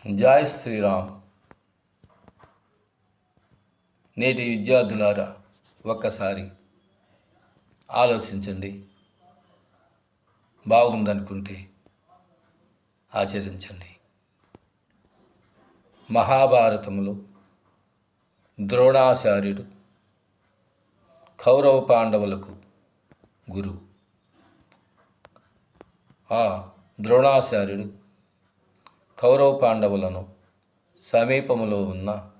జై శ్రీరామ్. నేటి విద్యార్థులారా, ఒక్కసారి ఆలోచించండి. బాగుందనుకుంటే ఆచరించండి. మహాభారతంలో ద్రోణాచార్యుడు కౌరవ పాండవులకు గురువు. ఆ ద్రోణాచార్యుడు కౌరవ పాండవులను సమీపంలో ఉన్న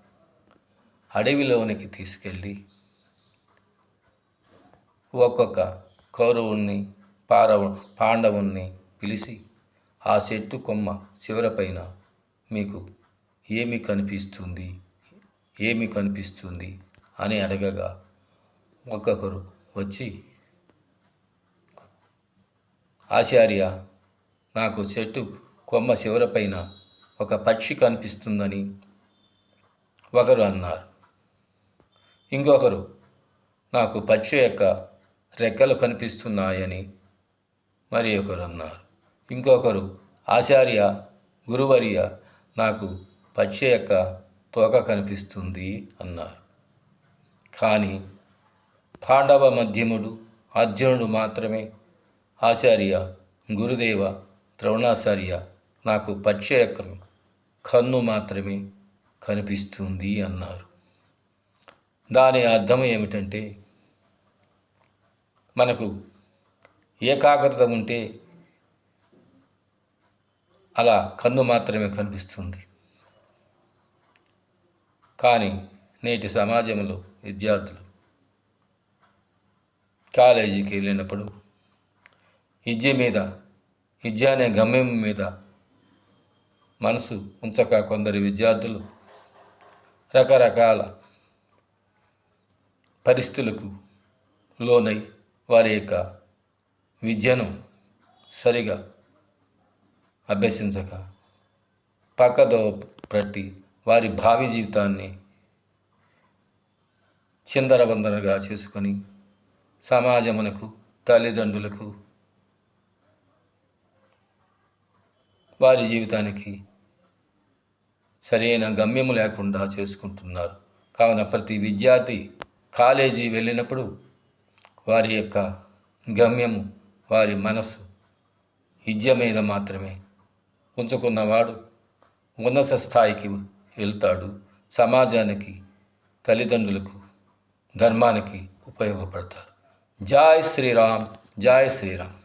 అడవిలోనికి తీసుకెళ్ళి ఒక్కొక్క కౌరవుణ్ణి పాండవుణ్ణి పిలిచి, ఆ చెట్టు కొమ్మ చివరపైన మీకు ఏమి కనిపిస్తుంది అని అడగగా ఒక్కొక్కరు వచ్చి, ఆచార్య, నాకు చెట్టు కొమ్మ చివరపైన ఒక పక్షి కనిపిస్తుందని ఒకరు అన్నారు. ఇంకొకరు, నాకు పక్షి యొక్క రెక్కలు కనిపిస్తున్నాయని మరి ఒకరు అన్నారు. ఇంకొకరు, ఆచార్య, గురువర్య, నాకు పక్షి యొక్క తోక కనిపిస్తుంది అన్నారు. కానీ పాండవ మధ్యముడు అర్జునుడు మాత్రమే, ఆచార్య, గురుదేవ, ద్రోణాచార్య, నాకు పక్షి యొక్క కన్ను మాత్రమే కనిపిస్తుంది అన్నారు. దాని అర్థం ఏమిటంటే, మనకు ఏకాగ్రత ఉంటే అలా కన్ను మాత్రమే కనిపిస్తుంది. కానీ నేటి సమాజంలో విద్యార్థులు కాలేజీకి వెళ్ళినప్పుడు విద్య అనే గమ్యం మీద మనసు ఉంచక కొందరు విద్యార్థులు రకరకాల పరిస్థితులకు లోనై వారి యొక్క విద్యను సరిగా అభ్యసించక పక్కదో పట్టి వారి భావి జీవితాన్ని చిందరవందరగా చేసుకొని సమాజమునకు, తల్లిదండ్రులకు, వారి జీవితానికి సరైన గమ్యము లేకుండా చేసుకుంటున్నారు. కావున ప్రతి విద్యార్థి కాలేజీ వెళ్ళినప్పుడు వారి యొక్క గమ్యము, వారి మనస్సు విద్య మీద మాత్రమే ఉంచుకున్నవాడు ఉన్నత స్థాయికి వెళ్తాడు. సమాజానికి, తల్లిదండ్రులకు, ధర్మానికి ఉపయోగపడతారు. జై శ్రీరామ్. జై శ్రీరామ్.